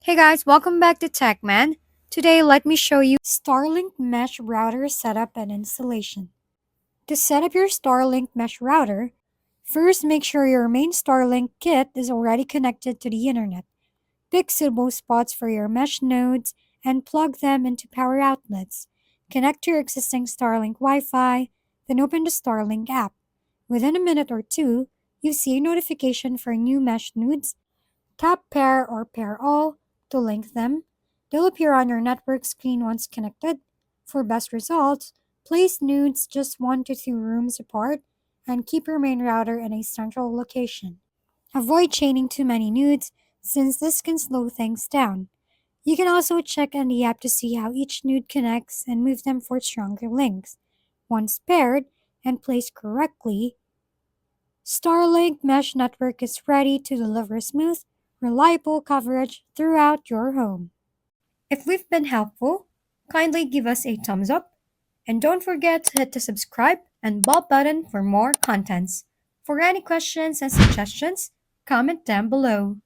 Hey guys, welcome back to TechMan. Today, let me show you Starlink Mesh Router setup and installation. To set up your Starlink Mesh Router, first make sure your main Starlink kit is already connected to the internet. Pick suitable spots for your mesh nodes and plug them into power outlets. Connect to your existing Starlink Wi-Fi, then open the Starlink app. Within a minute or two, you see a notification for new mesh nodes. Tap Pair or Pair All to link them. They'll appear on your network screen once connected. For best results, place nodes just 1 to 2 rooms apart and keep your main router in a central location. Avoid chaining too many nodes since this can slow things down. You can also check on the app to see how each node connects and move them for stronger links. Once paired and placed correctly, Starlink Mesh Network is ready to deliver smooth, reliable coverage throughout your home. If we've been helpful, kindly give us a thumbs up and don't forget to hit the subscribe and bell button for more contents. For any questions and suggestions, comment down below.